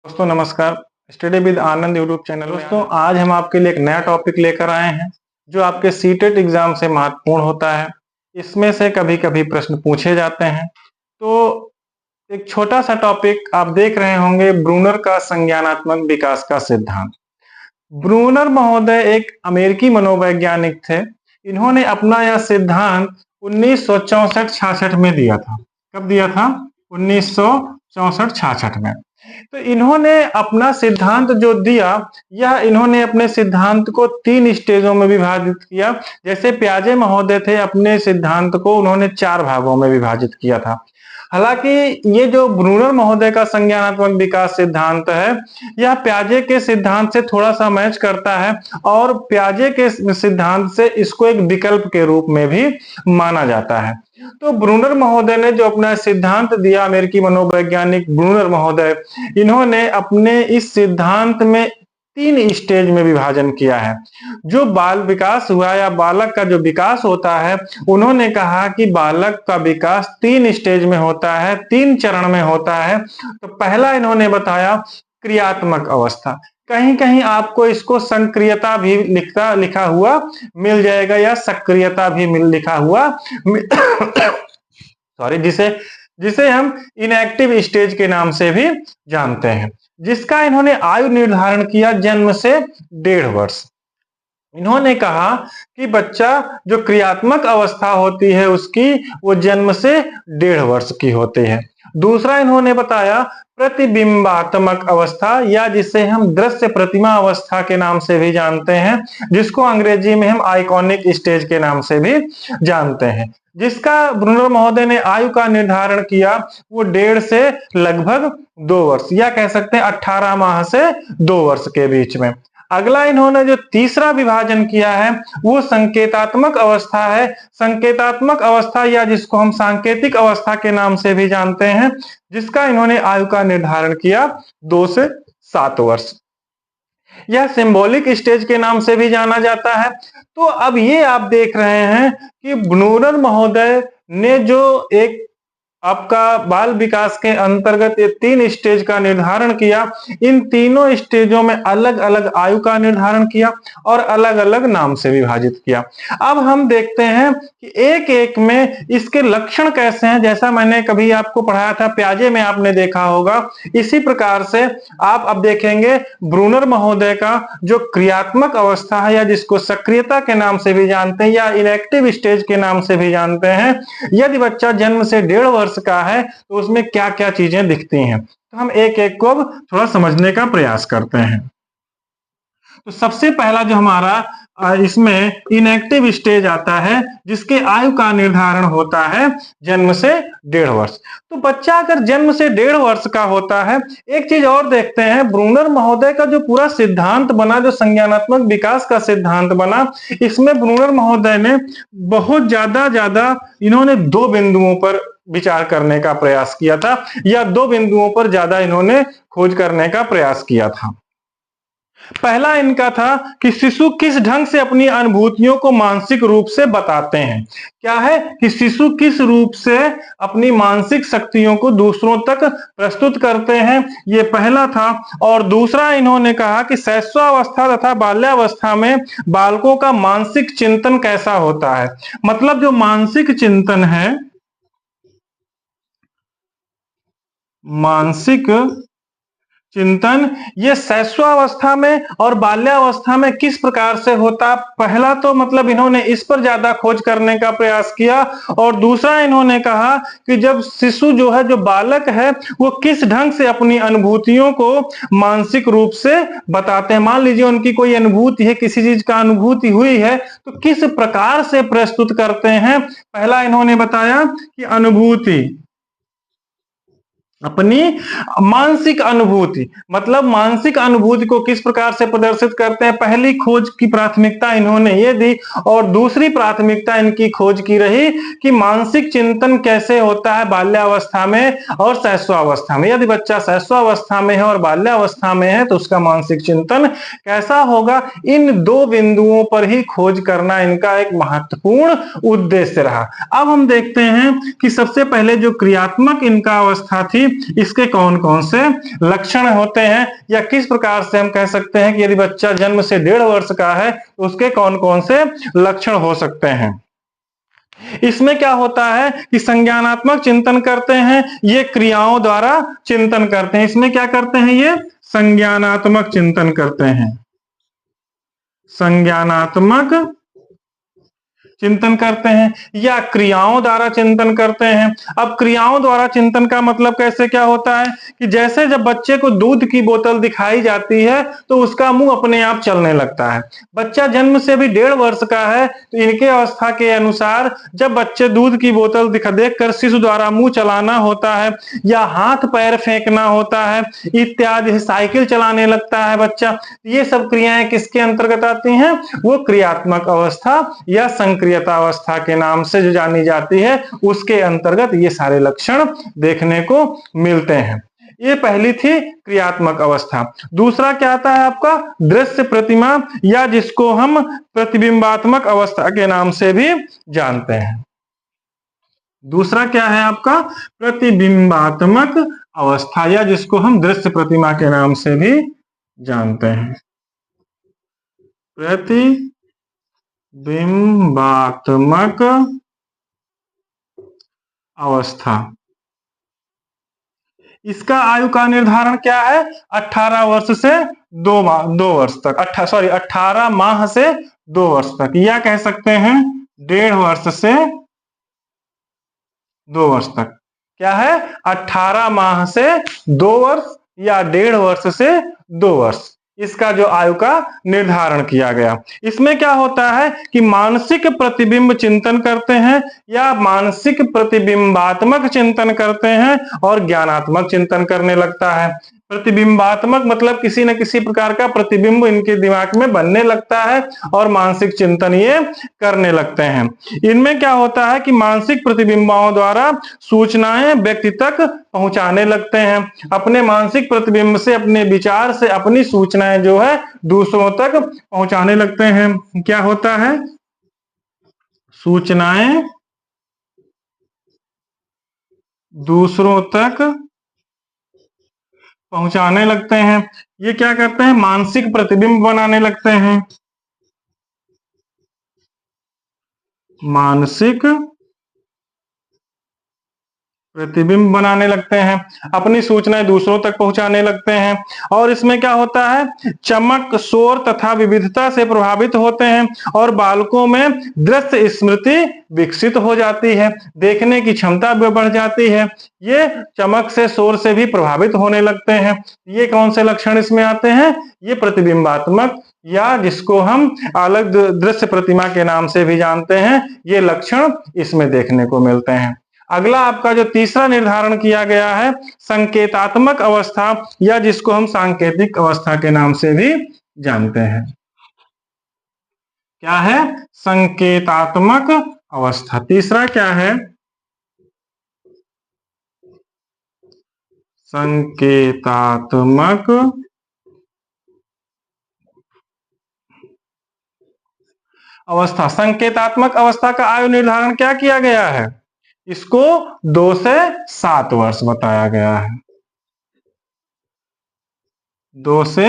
दोस्तों नमस्कार। Study with Anand YouTube channel में दोस्तों आज हम आपके लिए एक नया टॉपिक लेकर आए हैं जो आपके सीटेट एग्जाम से महत्वपूर्ण होता है। इसमें से कभी कभी प्रश्न पूछे जाते हैं। तो एक छोटा सा टॉपिक आप देख रहे होंगे, ब्रूनर का संज्ञानात्मक विकास का सिद्धांत। ब्रूनर महोदय एक अमेरिकी मनोवैज्ञानिक थे। इन्होंने अपना यह सिद्धांत 1964-66 में दिया था। कब दिया था? 1964-66 में। तो इन्होंने अपना सिद्धांत जो दिया, यह इन्होंने अपने सिद्धांत को 3 स्टेजों में विभाजित किया। जैसे प्याजे महोदय थे, अपने सिद्धांत को उन्होंने 4 भागों में विभाजित किया था। हालांकि ये जो ब्रूनर महोदय का संज्ञानात्मक विकास सिद्धांत है, यह प्याजे के सिद्धांत से थोड़ा सा मैच करता है और प्याजे के सिद्धांत से इसको एक विकल्प के रूप में भी माना जाता है। तो ब्रूनर महोदय ने जो अपना सिद्धांत दिया, अमेरिकी मनोवैज्ञानिक ब्रूनर महोदय, इन्होंने अपने इस सिद्धांत में 3 स्टेज में विभाजन किया है। जो बाल विकास हुआ या बालक का जो विकास होता है, उन्होंने कहा कि बालक का विकास 3 स्टेज में होता है, 3 चरण में होता है। तो पहला इन्होंने बताया क्रियात्मक अवस्था। कहीं कहीं आपको इसको संक्रियता भी लिखा हुआ मिल जाएगा या सक्रियता भी लिखा हुआ सॉरी, जिसे हम इनएक्टिव स्टेज के नाम से भी जानते हैं, जिसका इन्होंने आयु निर्धारण किया जन्म से 1.5 वर्ष। इन्होंने कहा कि बच्चा जो क्रियात्मक अवस्था होती है उसकी, वो जन्म से 1.5 वर्ष की होती है। दूसरा इन्होंने बताया प्रतिबिंबात्मक अवस्था, या जिसे हम दृश्य प्रतिमा अवस्था के नाम से भी जानते हैं, जिसको अंग्रेजी में हम आइकॉनिक स्टेज के नाम से भी जानते हैं। जिसका ब्रूनर महोदय ने आयु का निर्धारण किया वो 1.5 से लगभग 2 वर्ष, या कह सकते हैं 18 माह से 2 वर्ष के बीच में। अगला इन्होंने जो तीसरा विभाजन किया है वो संकेतात्मक अवस्था है। संकेतात्मक अवस्था, या जिसको हम सांकेतिक अवस्था के नाम से भी जानते हैं, जिसका इन्होंने आयु का निर्धारण किया 2 से 7 वर्ष। यह सिंबॉलिक स्टेज के नाम से भी जाना जाता है। तो अब ये आप देख रहे हैं कि ब्रूनर महोदय ने जो एक आपका बाल विकास के अंतर्गत ये 3 स्टेज का निर्धारण किया, इन तीनों स्टेजों में अलग अलग आयु का निर्धारण किया और अलग अलग नाम से विभाजित किया। अब हम देखते हैं कि एक एक में इसके लक्षण कैसे हैं। जैसा मैंने कभी आपको पढ़ाया था, प्याजे में आपने देखा होगा, इसी प्रकार से आप अब देखेंगे ब्रूनर महोदय का जो क्रियात्मक अवस्था है, या जिसको सक्रियता के नाम से भी जानते हैं या इनएक्टिव स्टेज के नाम से भी जानते हैं, यदि बच्चा जन्म से 1.5 वर्ष का है तो उसमें क्या क्या चीजें दिखती हैं। तो हम एक एक को अब थोड़ा समझने का प्रयास करते हैं। तो सबसे पहला जो हमारा इसमें इनएक्टिव स्टेज आता है, जिसके आयु का निर्धारण होता है जन्म से 1.5 वर्ष। तो बच्चा अगर जन्म से 1.5 वर्ष का होता है, एक चीज और देखते हैं, ब्रूनर महोदय का जो पूरा सिद्धांत बना, जो संज्ञानात्मक विकास का सिद्धांत बना, इसमें ब्रूनर महोदय ने बहुत ज्यादा इन्होंने 2 बिंदुओं पर विचार करने का प्रयास किया था, या 2 बिंदुओं पर ज्यादा इन्होंने खोज करने का प्रयास किया था। पहला इनका था कि शिशु किस ढंग से अपनी अनुभूतियों को मानसिक रूप से बताते हैं। क्या है कि शिशु किस रूप से अपनी मानसिक शक्तियों को दूसरों तक प्रस्तुत करते हैं, ये पहला था। और दूसरा इन्होंने कहा कि शैशवावस्था तथा बाल्यावस्था में बालकों का मानसिक चिंतन कैसा होता है। मतलब जो मानसिक चिंतन है, मानसिक चिंतन, ये शैशवावस्था में और बाल्यावस्था में किस प्रकार से होता। पहला तो मतलब इन्होंने इस पर ज्यादा खोज करने का प्रयास किया, और दूसरा इन्होंने कहा कि जब शिशु जो है, जो बालक है, वो किस ढंग से अपनी अनुभूतियों को मानसिक रूप से बताते हैं। मान लीजिए उनकी कोई अनुभूति है, किसी चीज का अनुभूति हुई है, तो किस प्रकार से प्रस्तुत करते हैं। पहला इन्होंने बताया कि अनुभूति, अपनी मानसिक अनुभूति, मतलब मानसिक अनुभूति को किस प्रकार से प्रदर्शित करते हैं। पहली खोज की प्राथमिकता इन्होंने ये दी, और दूसरी प्राथमिकता इनकी खोज की रही कि मानसिक चिंतन कैसे होता है बाल्यावस्था में और शैशवावस्था में। यदि बच्चा शैशवावस्था में है और बाल्यावस्था में है तो उसका मानसिक चिंतन कैसा होगा। इन 2 बिंदुओं पर ही खोज करना इनका एक महत्वपूर्ण उद्देश्य रहा। अब हम देखते हैं कि सबसे पहले जो क्रियात्मक इनका अवस्था थी, इसके कौन कौन से लक्षण होते हैं, या किस प्रकार से हम कह सकते हैं कि यदि बच्चा जन्म से 1.5 वर्ष का है तो उसके कौन कौन से लक्षण हो सकते हैं। इसमें क्या होता है कि संज्ञानात्मक चिंतन करते हैं, ये क्रियाओं द्वारा चिंतन करते हैं। इसमें क्या करते हैं, ये संज्ञानात्मक चिंतन करते हैं, संज्ञानात्मक चिंतन करते हैं, या क्रियाओं द्वारा चिंतन करते हैं। अब क्रियाओं द्वारा चिंतन का मतलब कैसे क्या होता है कि जैसे जब बच्चे को दूध की बोतल दिखाई जाती है तो उसका मुंह अपने आप चलने लगता है। बच्चा जन्म से भी 1.5 वर्ष का है तो इनके अवस्था के अनुसार जब बच्चे दूध की बोतल देखकर शिशु द्वारा मुंह चलाना होता है, या हाथ पैर फेंकना होता है इत्यादि, साइकिल चलाने लगता है बच्चा, ये सब क्रियाएं किसके अंतर्गत आती हैं, वो क्रियात्मक अवस्था या संक्रियता अवस्था के नाम से जो जानी जाती है, उसके अंतर्गत ये सारे लक्षण देखने को मिलते हैं। ये पहली थी क्रियात्मक अवस्था। दूसरा क्या आता है आपका, दृश्य प्रतिमा, या जिसको हम प्रतिबिंबात्मक अवस्था के नाम से भी जानते हैं। दूसरा क्या है आपका, प्रतिबिंबात्मक अवस्था, या जिसको हम दृश्य प्रतिमा के नाम से भी जानते हैं। प्रतिबिंबात्मक अवस्था, इसका आयु का निर्धारण क्या है, 18 वर्ष से 2 वर्ष तक, 18 माह से 2 वर्ष तक, या कह सकते हैं 1.5 वर्ष से 2 वर्ष तक। क्या है, 18 माह से 2 वर्ष या 1.5 वर्ष से 2 वर्ष, इसका जो आयु का निर्धारण किया गया। इसमें क्या होता है कि मानसिक प्रतिबिंब चिंतन करते हैं, या मानसिक प्रतिबिंबात्मक चिंतन करते हैं, और ज्ञानात्मक चिंतन करने लगता है। प्रतिबिंबात्मक मतलब किसी न किसी प्रकार का प्रतिबिंब इनके दिमाग में बनने लगता है और मानसिक चिंतन ये करने लगते हैं। इनमें क्या होता है कि मानसिक प्रतिबिंबों द्वारा सूचनाएं व्यक्ति तक पहुंचाने लगते हैं। अपने मानसिक प्रतिबिंब से, अपने विचार से अपनी सूचनाएं जो है दूसरों तक पहुंचाने लगते हैं। क्या होता है, सूचनाएं दूसरों तक पहुंचाने लगते हैं। ये क्या करते हैं, मानसिक प्रतिबिंब बनाने लगते हैं, मानसिक प्रतिबिंब बनाने लगते हैं, अपनी सूचनाएं दूसरों तक पहुंचाने लगते हैं। और इसमें क्या होता है, चमक, शोर तथा विविधता से प्रभावित होते हैं, और बालकों में दृश्य स्मृति विकसित हो जाती है, देखने की क्षमता भी बढ़ जाती है। ये चमक से, शोर से भी प्रभावित होने लगते हैं। ये कौन से लक्षण इसमें आते हैं, ये प्रतिबिंबात्मक, या जिसको हम अलग दृश्य प्रतिमा के नाम से भी जानते हैं, ये लक्षण इसमें देखने को मिलते हैं। अगला आपका जो तीसरा निर्धारण किया गया है, संकेतात्मक अवस्था, या जिसको हम सांकेतिक अवस्था के नाम से भी जानते हैं। क्या है, संकेतात्मक अवस्था। तीसरा क्या है, संकेतात्मक अवस्था। संकेतात्मक अवस्था का आयु निर्धारण क्या किया गया है, इसको 2 से 7 वर्ष बताया गया है, 2 से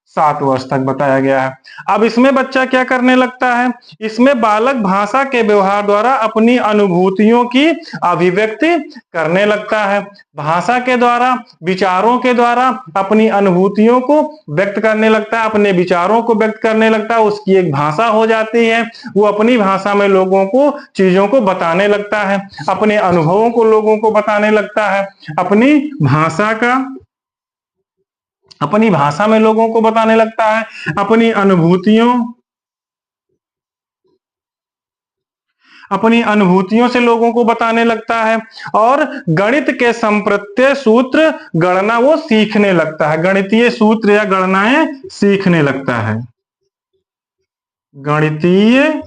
7 वर्ष तक बताया गया है। अब इसमें बच्चा क्या करने लगता है, इसमें बालक भाषा के व्यवहार द्वारा अपनी अनुभूतियों की अभिव्यक्ति करने लगता है। भाषा के द्वारा, विचारों के द्वारा अपनी अनुभूतियों को व्यक्त करने लगता है, अपने विचारों को व्यक्त करने लगता है। उसकी एक भाषा हो जाती है, वो अपनी भाषा में लोगों को, चीजों को बताने लगता है, अपने अनुभवों को लोगों को बताने लगता है, अपनी भाषा में लोगों को बताने लगता है, अपनी अनुभूतियों से लोगों को बताने लगता है। और गणित के संप्रत्यय, सूत्र, गणना वो सीखने लगता है, गणितीय सूत्र या गणनाएं सीखने लगता है। गणितीय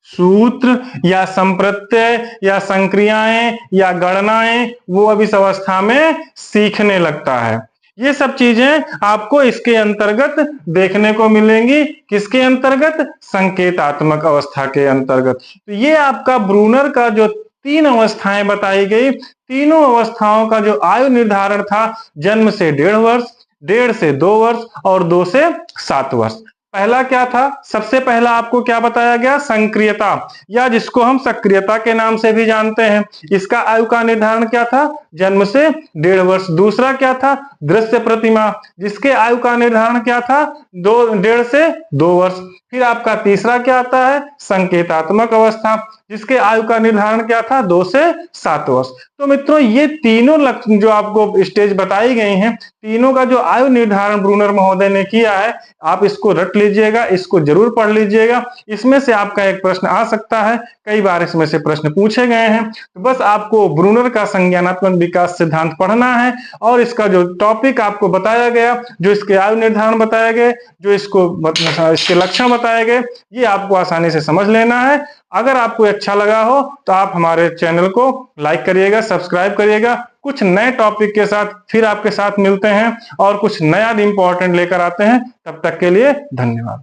सूत्र या संप्रत्यय या संक्रियाएं या गणनाएं वो अब इस अवस्था में सीखने लगता है। ये सब चीजें आपको इसके अंतर्गत देखने को मिलेंगी। किसके अंतर्गत, संकेतात्मक अवस्था के अंतर्गत। तो ये आपका ब्रूनर का जो 3 अवस्थाएं बताई गई, तीनों अवस्थाओं का जो आयु निर्धारण था, जन्म से 1.5 वर्ष, 1.5 से 2 वर्ष और 2 से 7 वर्ष। पहला क्या था? सबसे पहला आपको क्या बताया गया? संक्रियता, या जिसको हम सक्रियता के नाम से भी जानते हैं। इसका आयु का निर्धारण क्या था? जन्म से 1.5 वर्ष। दूसरा क्या था? दृश्य प्रतिमा, जिसके आयु का निर्धारण क्या था? 1.5 से 2 वर्ष। फिर आपका तीसरा क्या आता है? संकेतात्मक अवस्था, जिसके आयु का निर्धारण क्या था? 2 से 7 वर्ष। तो मित्रों, ये तीनों लक्षण जो आपको स्टेज बताई गई हैं, तीनों का जो आयु निर्धारण ब्रूनर महोदय ने किया है, आप इसको रट लीजिएगा, इसको जरूर पढ़ लीजिएगा। इसमें से आपका एक प्रश्न आ सकता है, कई बार इसमें से प्रश्न पूछे गए हैं। तो बस आपको ब्रूनर का संज्ञानात्मक विकास सिद्धांत पढ़ना है और इसका जो टॉपिक आपको बताया गया, जो इसके आयु निर्धारण बताए गए, जो इसके लक्षण बताए गए, ये आपको आसानी से समझ लेना है। अगर आपको अच्छा लगा हो तो आप हमारे चैनल को लाइक करिएगा, सब्सक्राइब करिएगा। कुछ नए टॉपिक के साथ फिर आपके साथ मिलते हैं और कुछ नया इंपॉर्टेंट लेकर आते हैं। तब तक के लिए धन्यवाद।